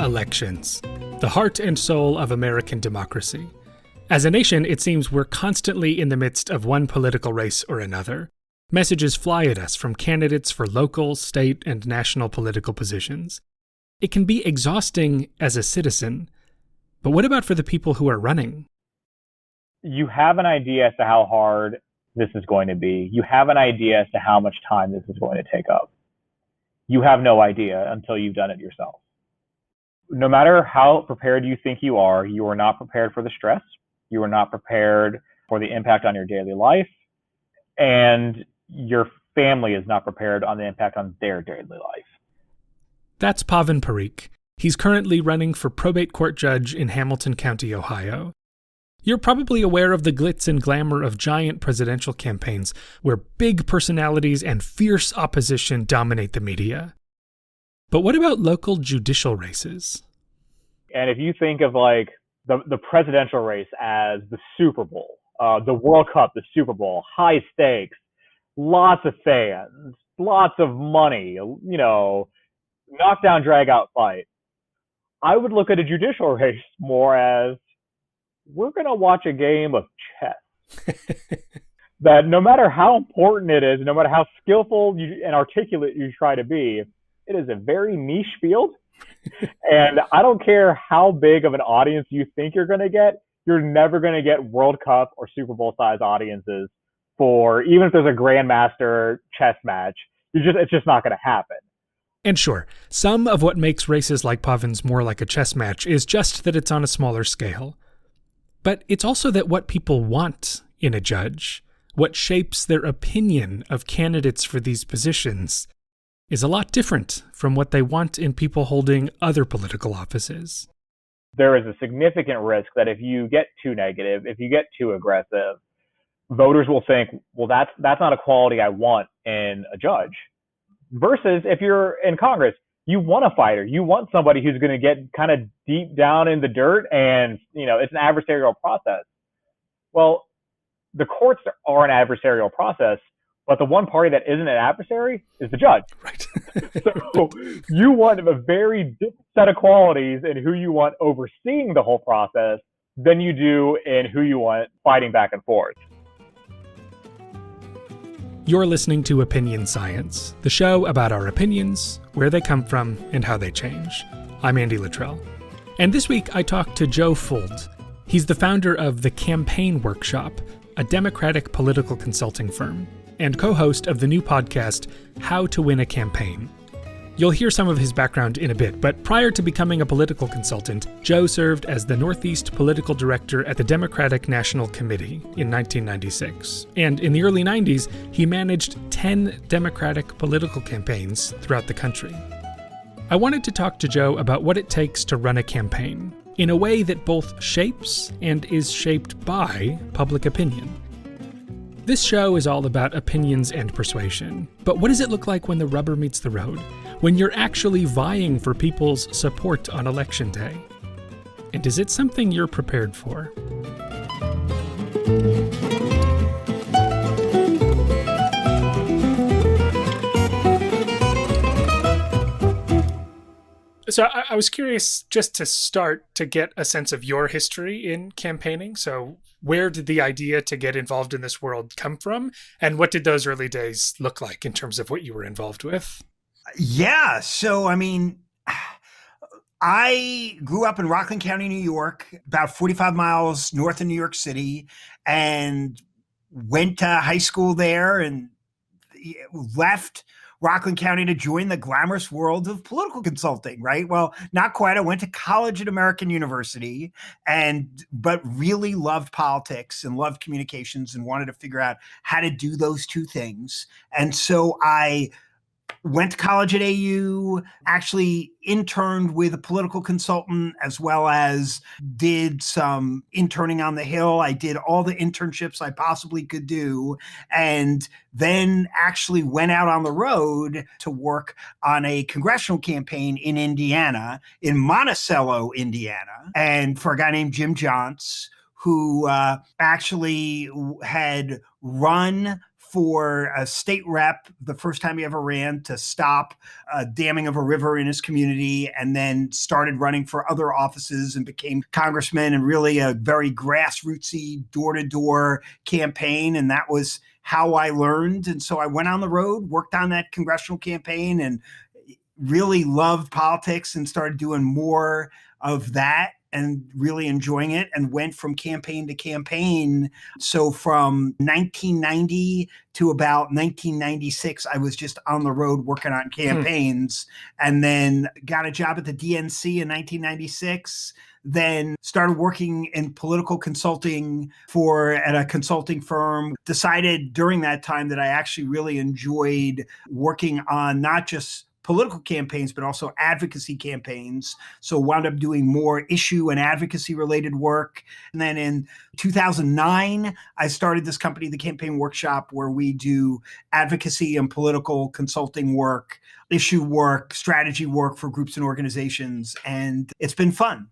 Elections, the heart and soul of American democracy. As a nation, it seems we're constantly in the midst of one political race or another. Messages fly at us from candidates for local, state, and national political positions. It can be exhausting as a citizen, but what about for the people who are running? You have an idea as to how hard this is going to be. You have an idea as to how much time this is going to take up. You have no idea until you've done it yourself. No matter how prepared you think you are not prepared for the stress. You are not prepared for the impact on your daily life. And your family is not prepared on the impact on their daily life. That's Pavan Parikh. He's currently running for probate court judge in Hamilton County, Ohio. You're probably aware of the glitz and glamour of giant presidential campaigns where big personalities and fierce opposition dominate the media. But what about local judicial races? And if you think of like the presidential race as the Super Bowl, the World Cup, the Super Bowl, high stakes, lots of fans, lots of money, knockdown, drag out fight. I would look at a judicial race more as we're going to watch a game of chess. That no matter how important it is, no matter how skillful and articulate you try to be, it is a very niche field. And I don't care how big of an audience you think you're going to get, you're never going to get World Cup or Super Bowl size audiences for, even if there's a grandmaster chess match, it's just not going to happen. And sure, some of what makes races like Pavan's more like a chess match is just that it's on a smaller scale. But it's also that what people want in a judge, what shapes their opinion of candidates for these positions, is a lot different from what they want in people holding other political offices. There is a significant risk that if you get too negative, if you get too aggressive, voters will think, well, that's not a quality I want in a judge. Versus if you're in Congress, you want a fighter. You want somebody who's going to get kind of deep down in the dirt and, it's an adversarial process. Well, the courts are an adversarial process, but the one party that isn't an adversary is the judge. Right. So you want a very different set of qualities in who you want overseeing the whole process than you do in who you want fighting back and forth. You're listening to Opinion Science, the show about our opinions, where they come from, and how they change. I'm Andy Luttrell. And this week I talked to Joe Fuld. He's the founder of The Campaign Workshop, a Democratic political consulting firm, and co-host of the new podcast, How to Win a Campaign. You'll hear some of his background in a bit, but prior to becoming a political consultant, Joe served as the Northeast Political Director at the Democratic National Committee in 1996. And in the early 90s, he managed 10 Democratic political campaigns throughout the country. I wanted to talk to Joe about what it takes to run a campaign in a way that both shapes and is shaped by public opinion. This show is all about opinions and persuasion, but what does it look like when the rubber meets the road? When you're actually vying for people's support on Election Day? And is it something you're prepared for? So I was curious, just to start, to get a sense of your history in campaigning. So where did the idea to get involved in this world come from? And what did those early days look like in terms of what you were involved with? Yeah. So, I grew up in Rockland County, New York, about 45 miles north of New York City, and went to high school there and left Rockland County to join the glamorous world of political consulting, right? Well, not quite. I went to college at American University but really loved politics and loved communications and wanted to figure out how to do those two things. And so I went to college at AU, actually interned with a political consultant, as well as did some interning on the Hill. I did all the internships I possibly could do, and then actually went out on the road to work on a congressional campaign in Indiana, in Monticello, Indiana, and for a guy named Jim Johnts, who actually had run for a state rep the first time he ever ran to stop damming of a river in his community, and then started running for other offices and became congressman, and really a very grassrootsy door-to-door campaign. And that was how I learned. And so I went on the road, worked on that congressional campaign, and really loved politics and started doing more of that and really enjoying it, and went from campaign to campaign. So from 1990 to about 1996, I was just on the road working on campaigns, and then got a job at the DNC in 1996. Then started working in political consulting at a consulting firm. Decided during that time that I actually really enjoyed working on not just political campaigns, but also advocacy campaigns. So wound up doing more issue and advocacy related work. And then in 2009, I started this company, the Campaign Workshop, where we do advocacy and political consulting work, issue work, strategy work for groups and organizations. And it's been fun.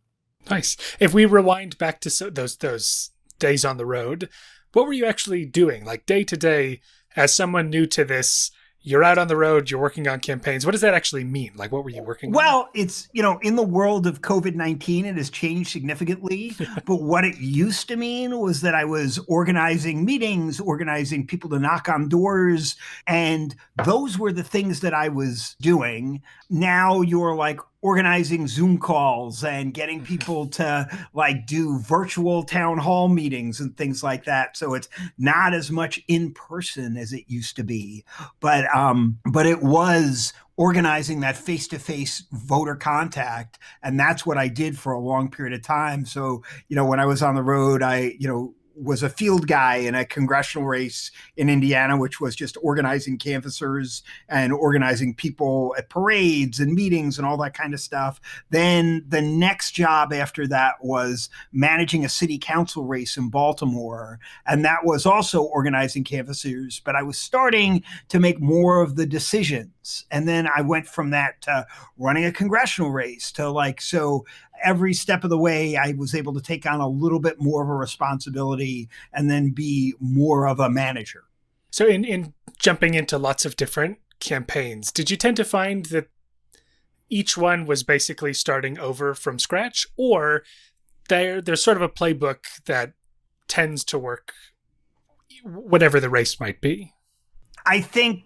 Nice. If we rewind back to those days on the road, what were you actually doing? Like day to day, as someone new to this, you're out on the road, you're working on campaigns. What does that actually mean? Like, what were you working on? Well, it's, in the world of COVID-19, it has changed significantly. But what it used to mean was that I was organizing meetings, organizing people to knock on doors. And those were the things that I was doing. Now you're like organizing Zoom calls and getting people to like do virtual town hall meetings and things like that. So it's not as much in person as it used to be, but it was organizing that face-to-face voter contact. And that's what I did for a long period of time. So, when I was on the road, I, was a field guy in a congressional race in Indiana, which was just organizing canvassers and organizing people at parades and meetings and all that kind of stuff. Then the next job after that was managing a city council race in Baltimore. And that was also organizing canvassers, but I was starting to make more of the decisions. And then I went from that to running a congressional race to so every step of the way, I was able to take on a little bit more of a responsibility and then be more of a manager. So in jumping into lots of different campaigns, did you tend to find that each one was basically starting over from scratch, or there's sort of a playbook that tends to work whatever the race might be? I think,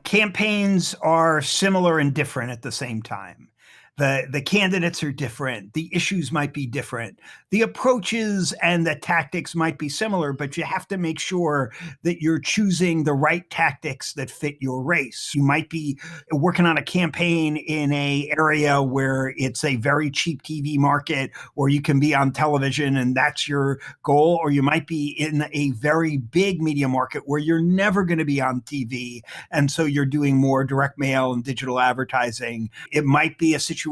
campaigns are similar and different at the same time. The candidates are different. The issues might be different. The approaches and the tactics might be similar, but you have to make sure that you're choosing the right tactics that fit your race. You might be working on a campaign in an area where it's a very cheap TV market, or you can be on television and that's your goal, or you might be in a very big media market where you're never going to be on TV. And so you're doing more direct mail and digital advertising. It might be a situation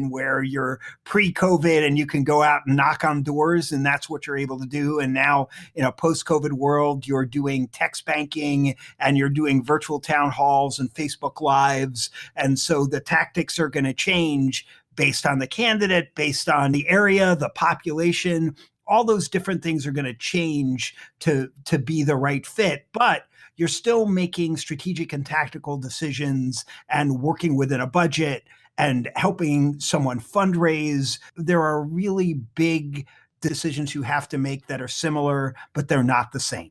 where you're pre-COVID and you can go out and knock on doors, and that's what you're able to do. And now in a post-COVID world, you're doing text banking and you're doing virtual town halls and Facebook Lives. And so the tactics are going to change based on the candidate, based on the area, the population. All those different things are going to change to be the right fit. But you're still making strategic and tactical decisions and working within a budget and helping someone fundraise. There are really big decisions you have to make that are similar, but they're not the same.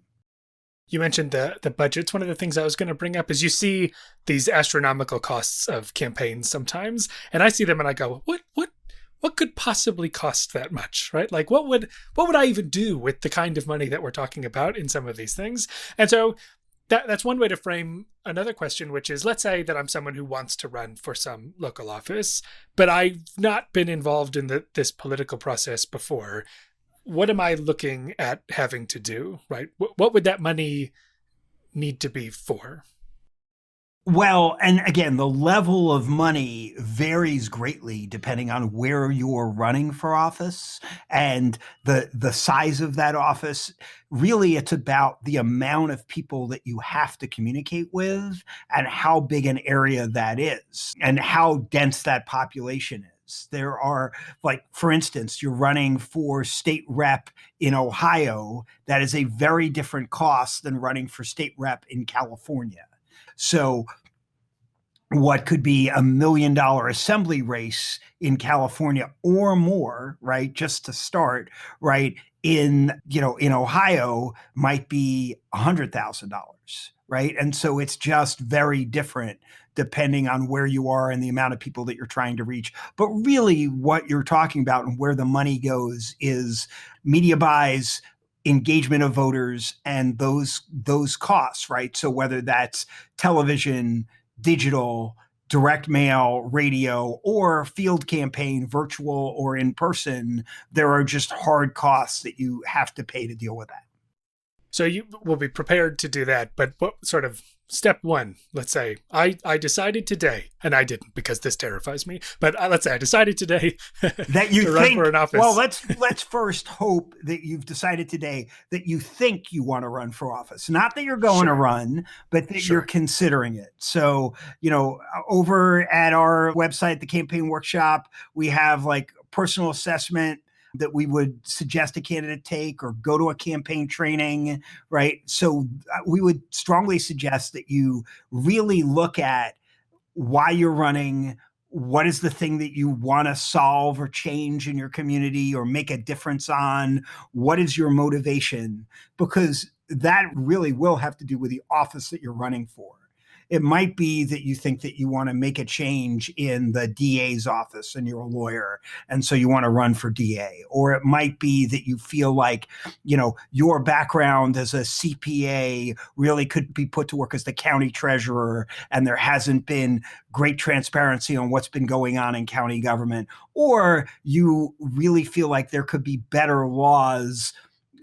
You mentioned the budgets. One of the things I was going to bring up is you see these astronomical costs of campaigns sometimes, and I see them and I go, what could possibly cost that much, right? Like what would I even do with the kind of money that we're talking about in some of these things? And so that's one way to frame another question, which is, let's say that I'm someone who wants to run for some local office, but I've not been involved in this political process before. What am I looking at having to do, right? What would that money need to be for? Well, and again, the level of money varies greatly depending on where you're running for office and the size of that office. Really, it's about the amount of people that you have to communicate with and how big an area that is and how dense that population is. There are, like, for instance, you're running for state rep in Ohio. That is a very different cost than running for state rep in California. So what could be $1 million assembly race in California or more, right? Just to start, right? In Ohio might be $100,000, right? And so it's just very different depending on where you are and the amount of people that you're trying to reach. But really what you're talking about and where the money goes is media buys, engagement of voters, and those costs, right? So whether that's television, digital, direct mail, radio, or field campaign, virtual or in person, there are just hard costs that you have to pay to deal with that. So you will be prepared to do that, but what sort of step one, let's say I decided today, and I didn't because this terrifies me, but let's say I decided today that you to run for an office. Well, let's first hope that you've decided today that you think you want to run for office, not that you're going to run, but that you're considering it. So, over at our website, the Campaign Workshop, we have like personal assessment that we would suggest a candidate take, or go to a campaign training, right? So we would strongly suggest that you really look at why you're running, what is the thing that you want to solve or change in your community or make a difference on, what is your motivation, because that really will have to do with the office that you're running for. It might be that you think that you want to make a change in the DA's office and you're a lawyer, and so you want to run for DA. Or it might be that you feel like, your background as a CPA really could be put to work as the county treasurer, and there hasn't been great transparency on what's been going on in county government. Or you really feel like there could be better laws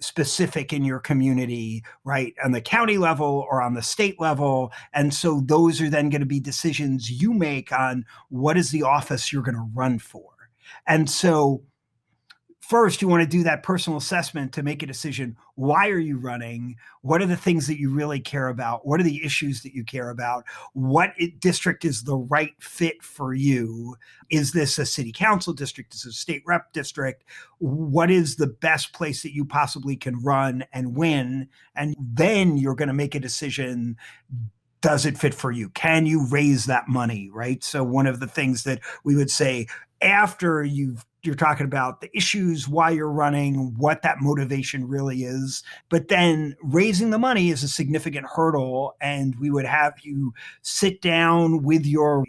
specific in your community, right, on the county level or on the state level. And so those are then going to be decisions you make on what is the office you're going to run for. And so first, you want to do that personal assessment to make a decision. Why are you running? What are the things that you really care about? What are the issues that you care about? What district is the right fit for you? Is this a city council district? Is it a state rep district? What is the best place that you possibly can run and win? And then you're going to make a decision. Does it fit for you? Can you raise that money, right? So one of the things that we would say after you're talking about the issues, why you're running, what that motivation really is. But then raising the money is a significant hurdle. And we would have you sit down with your,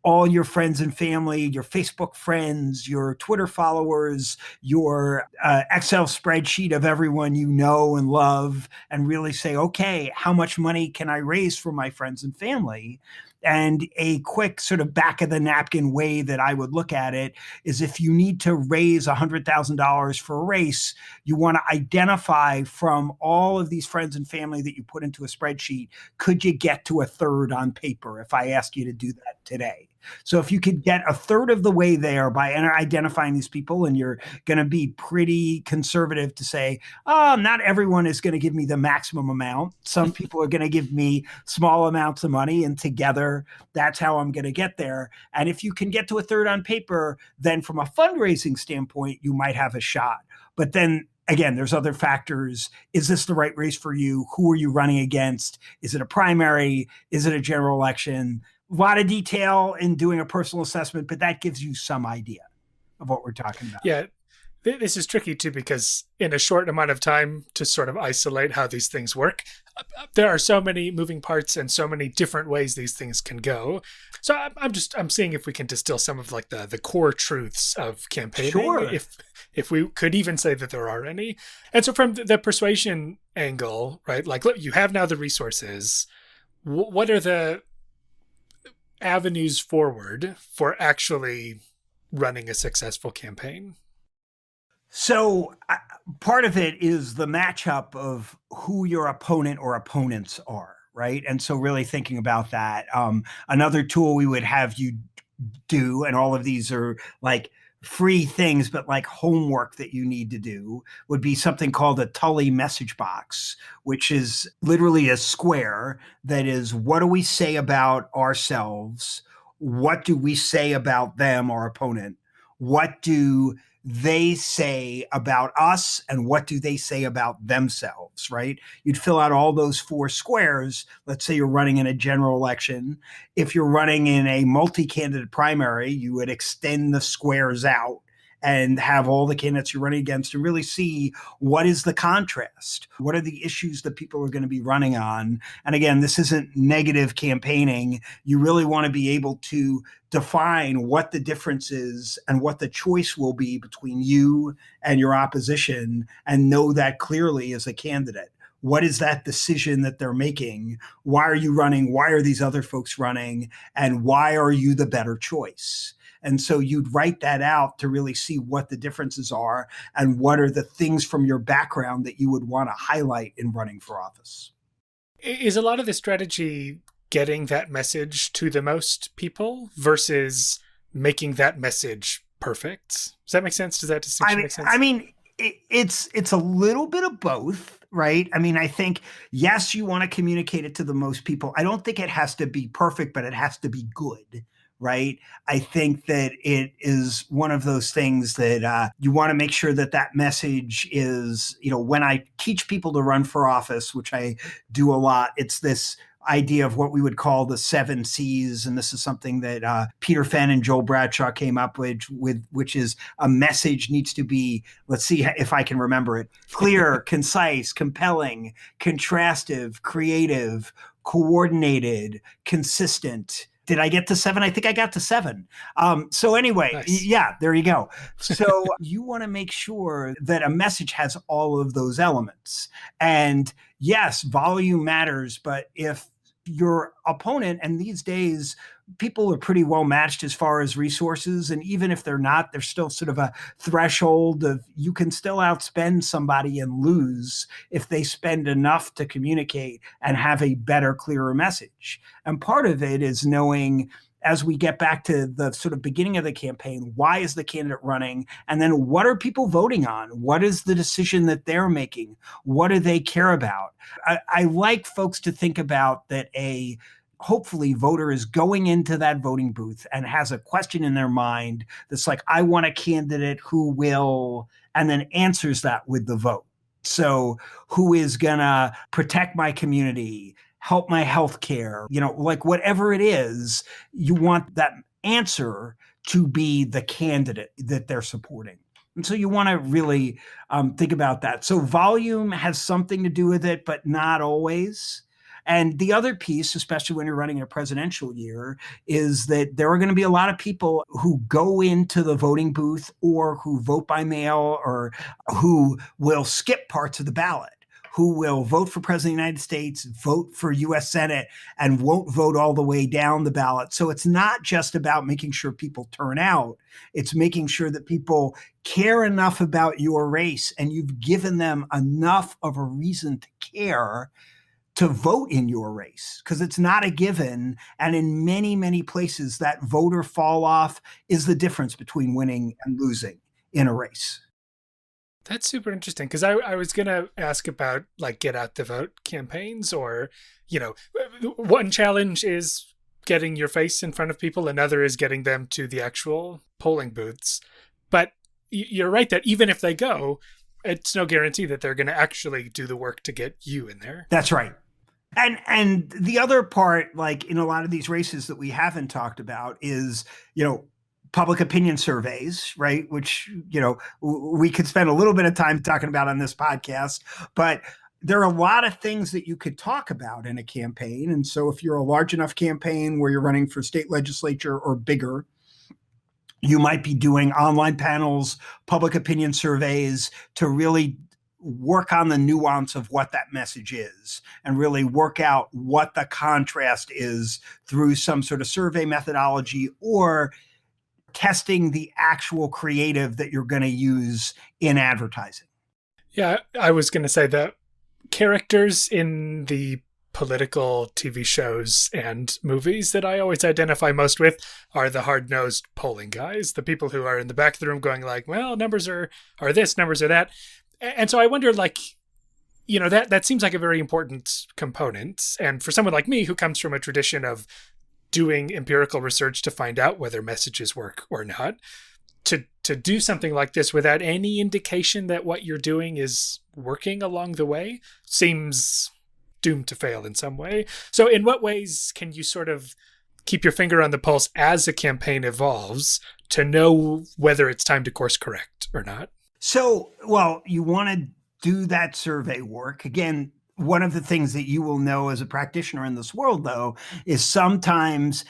all your friends and family, your Facebook friends, your Twitter followers, your Excel spreadsheet of everyone you know and love, and really say, okay, how much money can I raise for my friends and family? And a quick sort of back of the napkin way that I would look at it is, if you need to raise $100,000 for a race, you want to identify from all of these friends and family that you put into a spreadsheet, could you get to a third on paper if I ask you to do that today? So if you could get a third of the way there by identifying these people, and you're going to be pretty conservative to say, oh, not everyone is going to give me the maximum amount. Some people are going to give me small amounts of money, and together that's how I'm going to get there. And if you can get to a third on paper, then from a fundraising standpoint, you might have a shot. But then again, there's other factors. Is this the right race for you? Who are you running against? Is it a primary? Is it a general election? A lot of detail in doing a personal assessment, but that gives you some idea of what we're talking about. Yeah. This is tricky too, because in a short amount of time to sort of isolate how these things work, there are so many moving parts and so many different ways these things can go. So I'm seeing if we can distill some of like the core truths of campaigning, Sure. if we could even say that there are any. And so from the persuasion angle, right? Like, look, you have now the resources. What are the avenues forward for actually running a successful campaign? So part of it is the matchup of who your opponent or opponents are, right? And so really thinking about that. Another tool we would have you do, and all of these are like free things, but like homework that you need to do, would be something called a Tully message box, which is literally a square that is, what do we say about ourselves? what do we say about them, our opponent? What do they say about us, and what do they say about themselves, right? You'd fill out all those 4 squares. Let's say you're running in a general election. If you're running in a multi-candidate primary, you would extend the squares out and have all the candidates you're running against and really see what is the contrast. What are the issues that people are going to be running on? And again, this isn't negative campaigning. You really want to be able to define what the difference is and what the choice will be between you and your opposition, and know that clearly as a candidate. What is that decision that they're making? Why are you running? Why are these other folks running? And why are you the better choice? And so you'd write that out to really see what the differences are and what are the things from your background that you would want to highlight in running for office. Is a lot of the strategy getting that message to the most people versus making that message perfect? Does that make sense? Does that distinction make sense? I mean, it's a little bit of both, right? I mean, I think, yes, you want to communicate it to the most people. I don't think it has to be perfect, but it has to be good. Right. I think that it is one of those things that you want to make sure that that message is, when I teach people to run for office, which I do a lot, it's this idea of what we would call the 7 C's. And this is something that Peter Fenn and Joel Bradshaw came up with, which is a message needs to be, let's see if I can remember it, clear, concise, compelling, contrastive, creative, coordinated, consistent. Did I get to 7? I think I got to 7. So anyway, nice. Yeah, there you go. So you want to make sure that a message has all of those elements. And yes, volume matters, but if your opponent, and these days people are pretty well matched as far as resources, and even if they're not, there's still sort of a threshold of you can still outspend somebody and lose if they spend enough to communicate and have a better, clearer message. And part of it is knowing, as we get back to the sort of beginning of the campaign, why is the candidate running? And then what are people voting on? What is the decision that they're making? What do they care about? I like folks to think about that hopefully voter is going into that voting booth and has a question in their mind that's like, I want a candidate who will, and then answers that with the vote. So who is going to protect my community, help my health care, like whatever it is, you want that answer to be the candidate that they're supporting. And so you want to really think about that. So volume has something to do with it, but not always. And the other piece, especially when you're running a presidential year, is that there are going to be a lot of people who go into the voting booth or who vote by mail or who will skip parts of the ballot, who will vote for President of the United States, vote for U.S. Senate, and won't vote all the way down the ballot. So it's not just about making sure people turn out. It's making sure that people care enough about your race and you've given them enough of a reason to care to vote in your race, because it's not a given. And in many, many places, that voter fall off is the difference between winning and losing in a race. That's super interesting, because I was going to ask about like get out the vote campaigns, or, one challenge is getting your face in front of people. Another is getting them to the actual polling booths. But you're right that even if they go, it's no guarantee that they're going to actually do the work to get you in there. That's right. And the other part, like in a lot of these races that we haven't talked about, is, public opinion surveys, right? Which, we could spend a little bit of time talking about on this podcast, but there are a lot of things that you could talk about in a campaign. And so if you're a large enough campaign where you're running for state legislature or bigger, you might be doing online panels, public opinion surveys to really work on the nuance of what that message is and really work out what the contrast is through some sort of survey methodology or testing the actual creative that you're going to use in advertising. Yeah, I was going to say that characters in the political TV shows and movies that I always identify most with are the hard-nosed polling guys, the people who are in the back of the room going like, well, numbers are this, numbers are that. And so I wonder, like, that seems like a very important component. And for someone like me who comes from a tradition of doing empirical research to find out whether messages work or not. To do something like this without any indication that what you're doing is working along the way seems doomed to fail in some way. So in what ways can you sort of keep your finger on the pulse as a campaign evolves to know whether it's time to course correct or not? So, well, you want to do that survey work. Again, one of the things that you will know as a practitioner in this world, though, is sometimes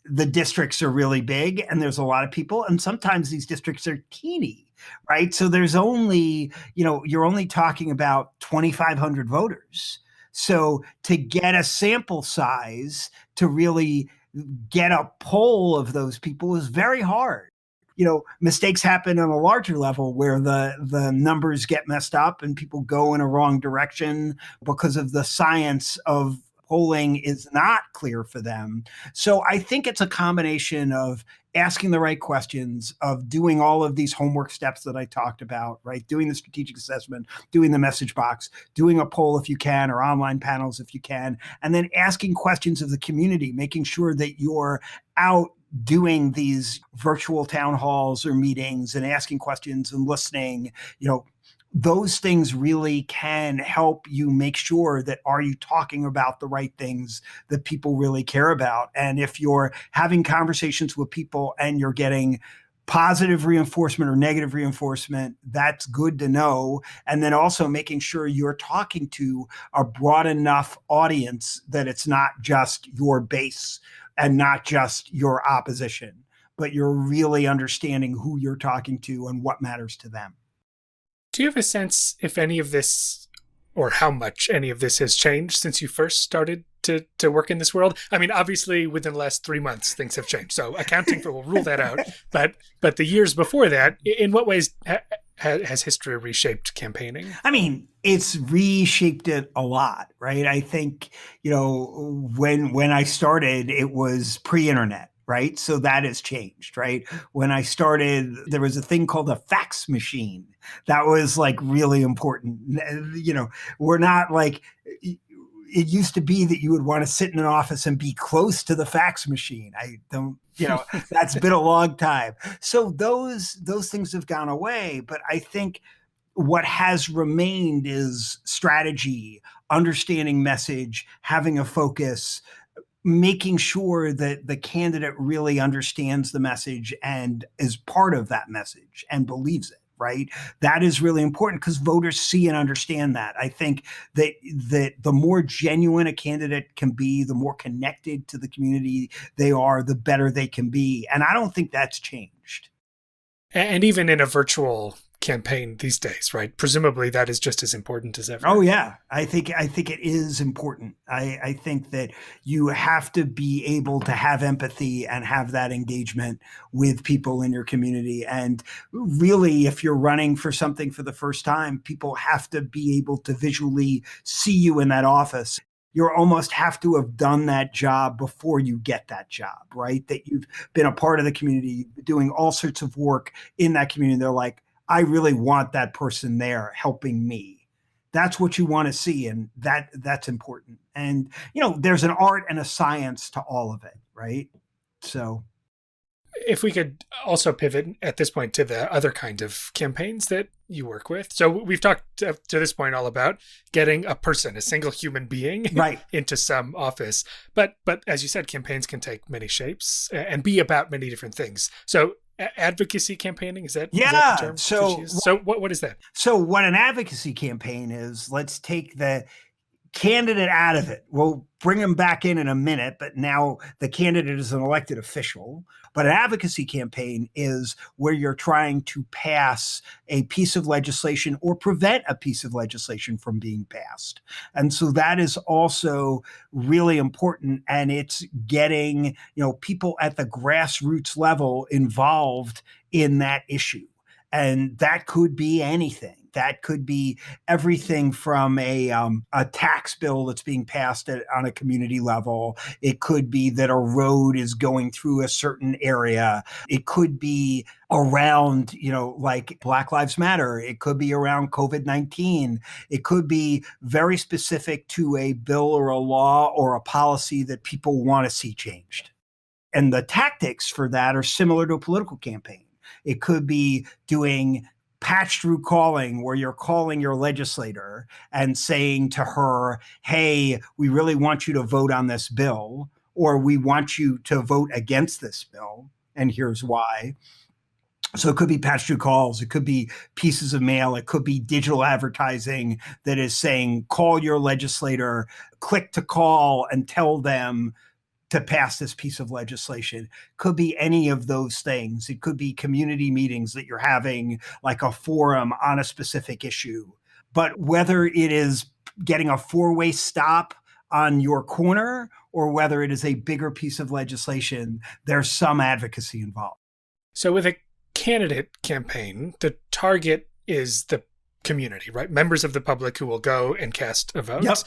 the districts are really big and there's a lot of people, and sometimes these districts are teeny, right? So there's only, you're only talking about 2,500 voters. So to get a sample size to really get a poll of those people is very hard. Mistakes happen on a larger level where the numbers get messed up and people go in a wrong direction because of the science of polling is not clear for them. So I think it's a combination of asking the right questions, of doing all of these homework steps that I talked about, right? Doing the strategic assessment, doing the message box, doing a poll if you can, or online panels if you can, and then asking questions of the community, making sure that you're out doing these virtual town halls or meetings and asking questions and listening. Those things really can help you make sure that are you talking about the right things that people really care about. And if you're having conversations with people and you're getting positive reinforcement or negative reinforcement, that's good to know. And then also making sure you're talking to a broad enough audience that it's not just your base and not just your opposition, but you're really understanding who you're talking to and what matters to them. Do you have a sense if any of this, or how much any of this has changed since you first started to work in this world? I mean, obviously, within the last 3 months, things have changed. So accounting for will rule that out. But the years before that, in what ways has history reshaped campaigning? I mean, it's reshaped it a lot, right? I think, when I started, it was pre-internet. Right. So that has changed, right? When I started, there was a thing called a fax machine. That was like really important. We're not like, it used to be that you would want to sit in an office and be close to the fax machine. I don't, that's been a long time. So those things have gone away. But I think what has remained is strategy, understanding message, having a focus, making sure that the candidate really understands the message and is part of that message and believes it, right? That is really important because voters see and understand that. I think that the more genuine a candidate can be, the more connected to the community they are, the better they can be. And I don't think that's changed. And even in a virtual campaign these days, right? Presumably that is just as important as ever. Oh yeah, I think it is important. I think that you have to be able to have empathy and have that engagement with people in your community. And really, if you're running for something for the first time, people have to be able to visually see you in that office. You almost have to have done that job before you get that job, right? That you've been a part of the community, doing all sorts of work in that community. They're like, I really want that person there helping me. That's what you want to see. And that's important. And, there's an art and a science to all of it, right? So if we could also pivot at this point to the other kind of campaigns that you work with. So we've talked to this point all about getting a person, a single human being, right, into some office. But as you said, campaigns can take many shapes and be about many different things. So advocacy campaigning, is that the term? So what is that? So what an advocacy campaign is, let's take the candidate out of it. We'll bring them back in a minute, but now the candidate is an elected official. But an advocacy campaign is where you're trying to pass a piece of legislation or prevent a piece of legislation from being passed. And so that is also really important. And it's getting, people at the grassroots level involved in that issue. And that could be anything. That could be everything from a tax bill that's being passed on a community level. It could be that a road is going through a certain area. It could be around, like Black Lives Matter. It could be around COVID-19. It could be very specific to a bill or a law or a policy that people want to see changed. And the tactics for that are similar to a political campaign. It could be doing patch through calling, where you're calling your legislator and saying to her, hey, we really want you to vote on this bill, or we want you to vote against this bill, and here's why. So it could be patch through calls. It could be pieces of mail. It could be digital advertising that is saying, call your legislator, click to call and tell them to pass this piece of legislation. Could be any of those things. It could be community meetings that you're having, like a forum on a specific issue. But whether it is getting a four-way stop on your corner or whether it is a bigger piece of legislation, there's some advocacy involved. So with a candidate campaign, the target is the community, right? Members of the public who will go and cast a vote. Yep.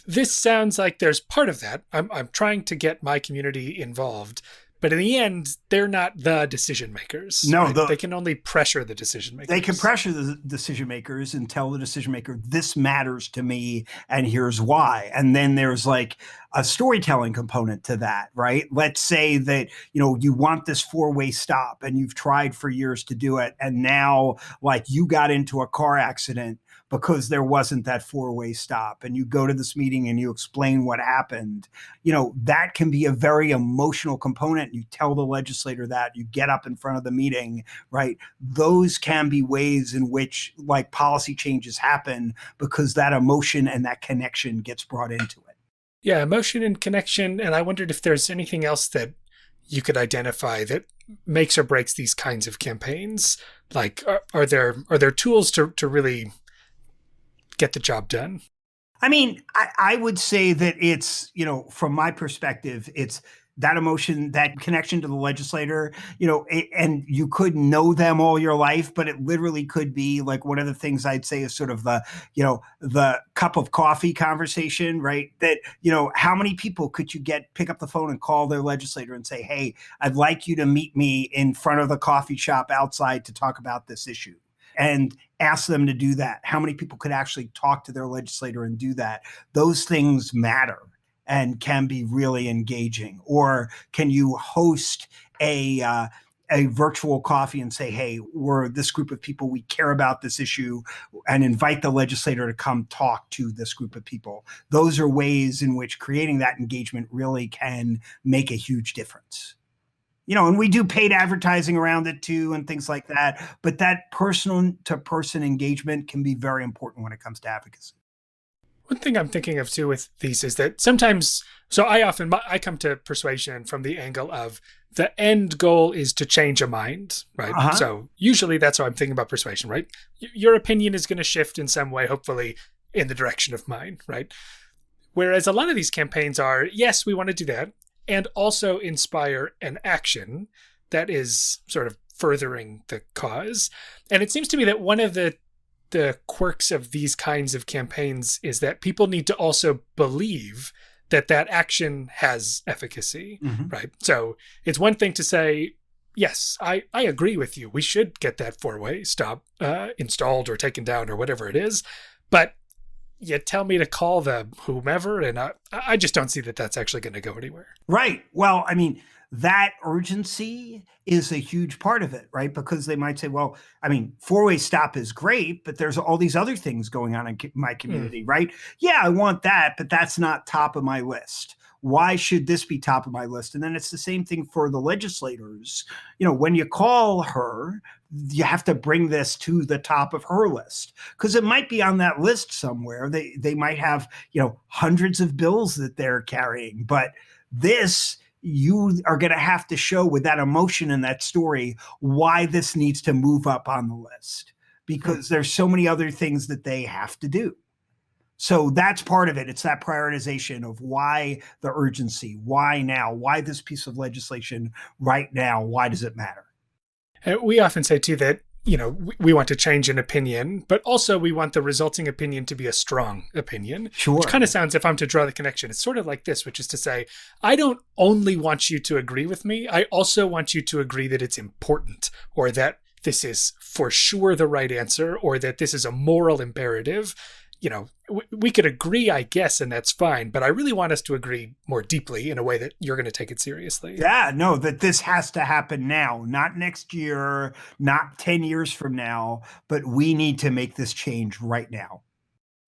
This sounds like there's part of that. I'm trying to get my community involved, but in the end, they're not the decision makers. No, right? They can only pressure the decision makers. They can pressure the decision makers and tell the decision maker, this matters to me, and here's why. And then there's like a storytelling component to that, right? Let's say that, you want this four-way stop and you've tried for years to do it. And now like you got into a car accident because there wasn't that four-way stop, and you go to this meeting and you explain what happened. That can be a very emotional component. You tell the legislator that, you get up in front of the meeting, right? Those can be ways in which like policy changes happen because that emotion and that connection gets brought into it. Yeah, emotion and connection. And I wondered if there's anything else that you could identify that makes or breaks these kinds of campaigns. Like, are there tools to really get the job done? I mean, I would say that it's, from my perspective, it's that emotion, that connection to the legislator, and you could know them all your life, but it literally could be like one of the things I'd say is sort of the cup of coffee conversation, right? That, how many people could you pick up the phone and call their legislator and say, hey, I'd like you to meet me in front of the coffee shop outside to talk about this issue, and ask them to do that. How many people could actually talk to their legislator and do that? Those things matter and can be really engaging. Or can you host a virtual coffee and say, hey, we're this group of people, we care about this issue, and invite the legislator to come talk to this group of people. Those are ways in which creating that engagement really can make a huge difference. And we do paid advertising around it too and things like that. But that person to person engagement can be very important when it comes to advocacy. One thing I'm thinking of too with these is that sometimes, I come to persuasion from the angle of the end goal is to change a mind, right? Uh-huh. So usually that's how I'm thinking about persuasion, right? Your opinion is going to shift in some way, hopefully in the direction of mine, right? Whereas a lot of these campaigns are, yes, we want to do that, and also inspire an action that is sort of furthering the cause. And it seems to me that one of the quirks of these kinds of campaigns is that people need to also believe that action has efficacy, right? So it's one thing to say, yes, I agree with you. We should get that four-way stop installed or taken down or whatever it is. But you tell me to call the whomever, and I just don't see that that's actually going to go anywhere. Right. Well, I mean, that urgency is a huge part of it, right? Because they might say, well, I mean, four-way stop is great, but there's all these other things going on in my community, right? Yeah, I want that, but that's not top of my list. Why should this be top of my list? And then it's the same thing for the legislators. When you call her, you have to bring this to the top of her list because it might be on that list somewhere. They might have, hundreds of bills that they're carrying, but this, you are going to have to show with that emotion and that story why this needs to move up on the list because there's so many other things that they have to do. So that's part of it. It's that prioritization of why the urgency, why now, why this piece of legislation right now, why does it matter? We often say too that we want to change an opinion, but also we want the resulting opinion to be a strong opinion. Sure. Which kind of sounds, if I'm to draw the connection, it's sort of like this, which is to say, I don't only want you to agree with me, I also want you to agree that it's important, or that this is for sure the right answer, or that this is a moral imperative. We could agree, I guess, and that's fine, but I really want us to agree more deeply in a way that you're going to take it seriously. Yeah, no, that this has to happen now, not next year, not 10 years from now, but we need to make this change right now.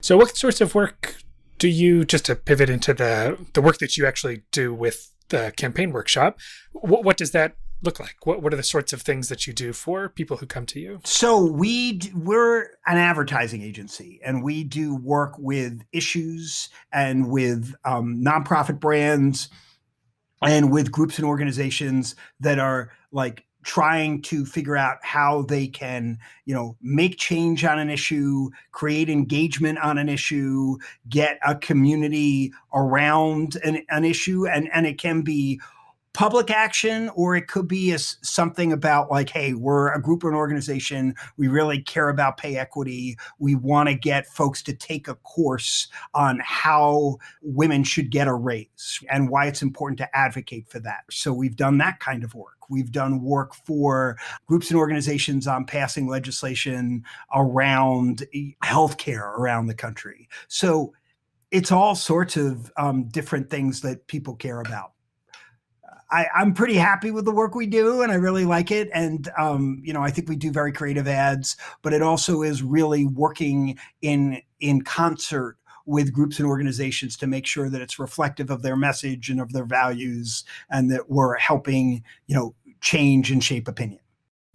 So what sorts of work do you, just to pivot into the work that you actually do with the campaign workshop, what does that look like? What are the sorts of things that you do for people who come to you? So we're an advertising agency, and we do work with issues and with nonprofit brands and with groups and organizations that are like trying to figure out how they can, make change on an issue, create engagement on an issue, get a community around an issue. And it can be public action, or it could be something about like, hey, we're a group or an organization. We really care about pay equity. We want to get folks to take a course on how women should get a raise and why it's important to advocate for that. So we've done that kind of work. We've done work for groups and organizations on passing legislation around healthcare around the country. So it's all sorts of different things that people care about. I'm pretty happy with the work we do, and I really like it. And, I think we do very creative ads, but it also is really working in concert with groups and organizations to make sure that it's reflective of their message and of their values, and that we're helping, change and shape opinion.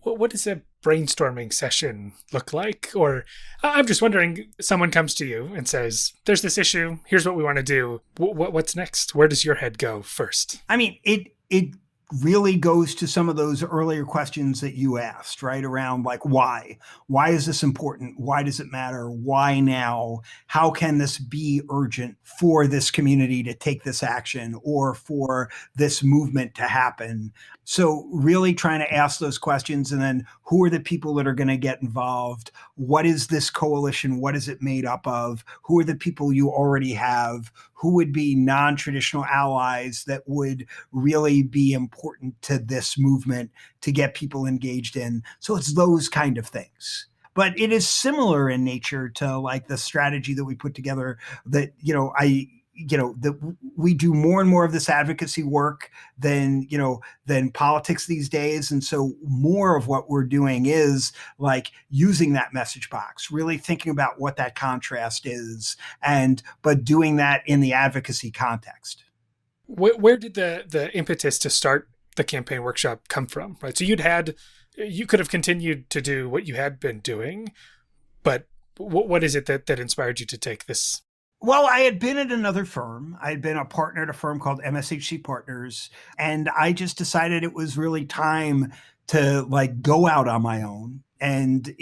What does a brainstorming session look like? Or I'm just wondering, someone comes to you and says, there's this issue, here's what we want to do. What's next? Where does your head go first? I mean, it really goes to some of those earlier questions that you asked, right? Around like, why? Why is this important? Why does it matter? Why now? How can this be urgent for this community to take this action or for this movement to happen? So really trying to ask those questions, and then who are the people that are going to get involved? What is this coalition? What is it made up of? Who are the people you already have? Who would be non-traditional allies that would really be important to this movement to get people engaged in? So it's those kind of things. But it is similar in nature to like the strategy that we put together that, that we do more and more of this advocacy work than politics these days. And so more of what we're doing is like using that message box, really thinking about what that contrast is, but doing that in the advocacy context. Where did the impetus to start the campaign workshop come from? Right. So you could have continued to do what you had been doing, but what is it that inspired you to take this? Well, I had been at another firm. I had been a partner at a firm called MSHC Partners. And I just decided it was really time to like go out on my own. And,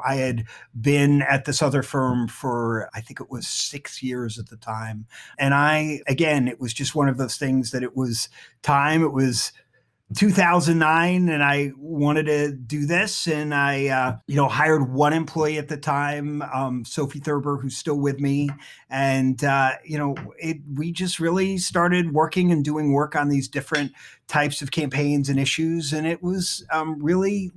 I had been at this other firm for, I think it was 6 years at the time. And it was just one of those things that it was time. It was 2009, and I wanted to do this, and I hired one employee at the time, Sophie Thurber, who's still with me, and we just really started working and doing work on these different types of campaigns and issues, and it was really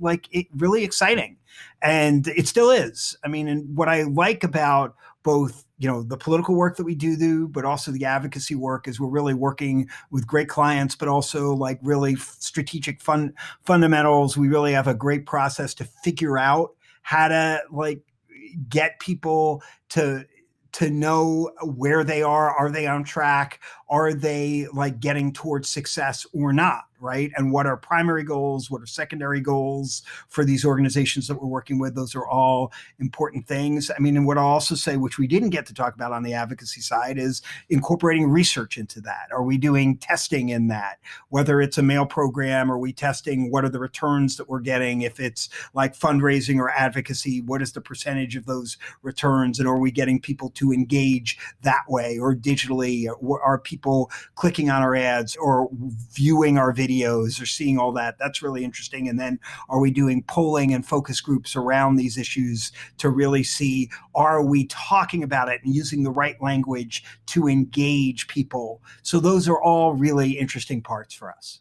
exciting, and it still is. I mean, and what I like about both the political work that we do, but also the advocacy work is we're really working with great clients, but also like really strategic fundamentals. We really have a great process to figure out how to like get people to know where they are. Are they on track? Are they like getting towards success or not? Right. And what are primary goals? What are secondary goals for these organizations that we're working with? Those are all important things. I mean, and what I'll also say, which we didn't get to talk about on the advocacy side, is incorporating research into that. Are we doing testing in that? Whether it's a mail program, are we testing what are the returns that we're getting? If it's like fundraising or advocacy, what is the percentage of those returns? And are we getting people to engage that way or digitally? Or are people clicking on our ads or viewing our videos videos or seeing all that. That's really interesting. And then are we doing polling and focus groups around these issues to really see, are we talking about it and using the right language to engage people? So those are all really interesting parts for us.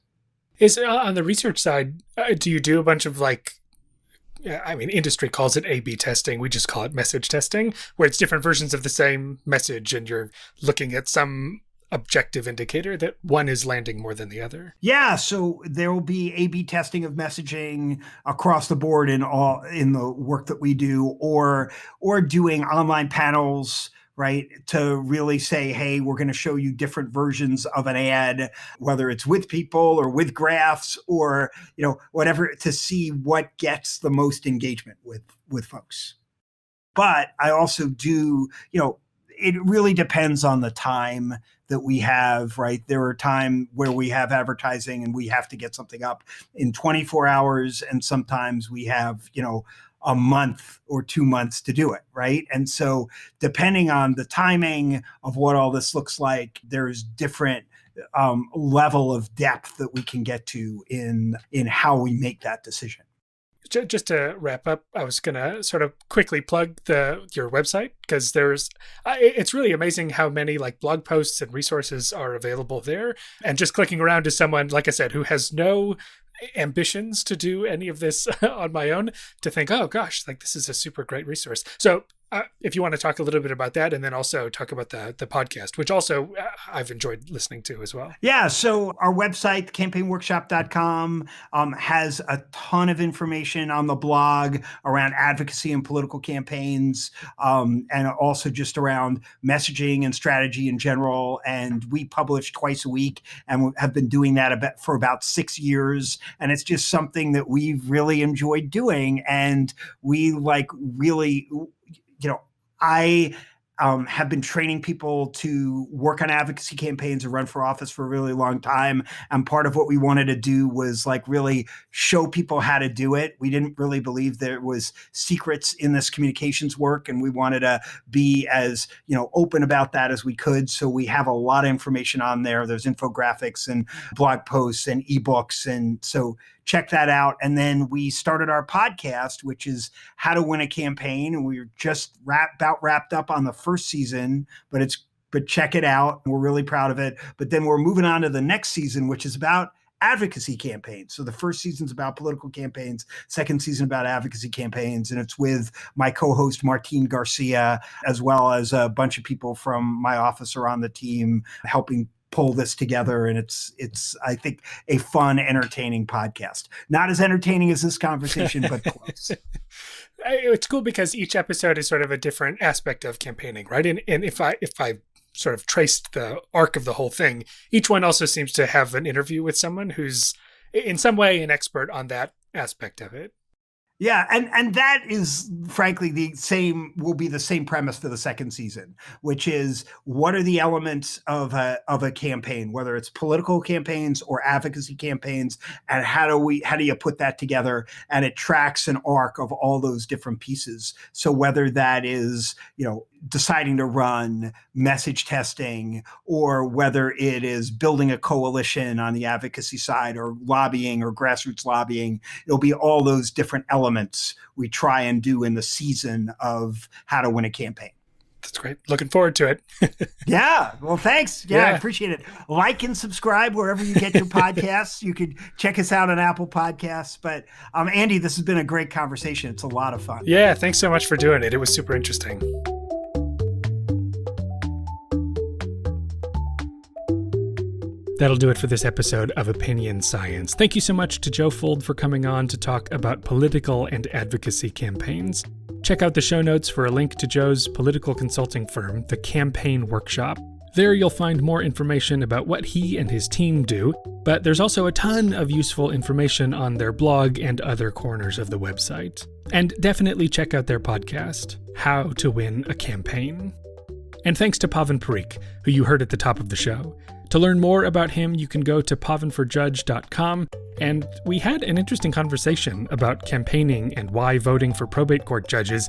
Is on the research side, do you do a bunch of industry calls it A/B testing. We just call it message testing, where it's different versions of the same message and you're looking at some objective indicator that one is landing more than the other? Yeah, so there will be A/B testing of messaging across the board in the work that we do, or doing online panels, right, to really say, hey, we're going to show you different versions of an ad, whether it's with people or with graphs or, whatever, to see what gets the most engagement with folks. But I also do, it really depends on the time that we have, right? There are times where we have advertising and we have to get something up in 24 hours. And sometimes we have, a month or 2 months to do it, right? And so depending on the timing of what all this looks like, there's different level of depth that we can get to in how we make that decision. Just to wrap up, I was going to sort of quickly plug your website, because it's really amazing how many blog posts and resources are available there. And just clicking around to someone, like I said, who has no ambitions to do any of this on my own, to think, oh gosh, this is a super great resource. So if you want to talk a little bit about that, and then also talk about the podcast, which also I've enjoyed listening to as well. Yeah. So our website, campaignworkshop.com, has a ton of information on the blog around advocacy and political campaigns, and also just around messaging and strategy in general. And we publish twice a week and have been doing that for about 6 years. And it's just something that we've really enjoyed doing. And we really, I have been training people to work on advocacy campaigns and run for office for a really long time. And part of what we wanted to do was really show people how to do it. We didn't really believe there was secrets in this communications work. And we wanted to be as, open about that as we could. So we have a lot of information on there. There's infographics and blog posts and ebooks. And so check that out. And then we started our podcast, which is How to Win a Campaign. And we're just wrapped up on the first season, but check it out. We're really proud of it. But then we're moving on to the next season, which is about advocacy campaigns. So the first season's about political campaigns, second season about advocacy campaigns. And it's with my co-host, Martine Garcia, as well as a bunch of people from my office are on the team helping pull this together. And it's I think a fun, entertaining podcast. Not as entertaining as this conversation, but close. It's cool because each episode is sort of a different aspect of campaigning, right? And if I sort of traced the arc of the whole thing, each one also seems to have an interview with someone who's in some way an expert on that aspect of it. Yeah, and that is frankly will be the same premise for the second season, which is what are the elements of a campaign, whether it's political campaigns or advocacy campaigns, and how do you put that together? And it tracks an arc of all those different pieces. So whether that is, deciding to run, message testing, or whether it is building a coalition on the advocacy side, or lobbying or grassroots lobbying, it'll be all those different elements we try and do in the season of How to Win a Campaign. That's great. Looking forward to it. Yeah. Well, thanks. Yeah, I appreciate it. Like and subscribe wherever you get your podcasts. You could check us out on Apple Podcasts. But Andy, this has been a great conversation. It's a lot of fun. Yeah. Thanks so much for doing it. It was super interesting. That'll do it for this episode of Opinion Science. Thank you so much to Joe Fuld for coming on to talk about political and advocacy campaigns. Check out the show notes for a link to Joe's political consulting firm, the Campaign Workshop. There you'll find more information about what he and his team do, but there's also a ton of useful information on their blog and other corners of the website. And definitely check out their podcast, How to Win a Campaign. And thanks to Pavan Parikh, who you heard at the top of the show. To learn more about him, you can go to pavanforjudge.com, and we had an interesting conversation about campaigning and why voting for probate court judges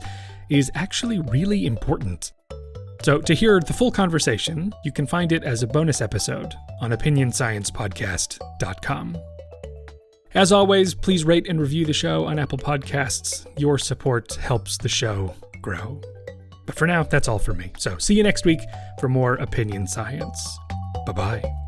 is actually really important. So to hear the full conversation, you can find it as a bonus episode on opinionsciencepodcast.com. As always, please rate and review the show on Apple Podcasts. Your support helps the show grow. But for now, that's all for me. So see you next week for more Opinion Science. Bye-bye.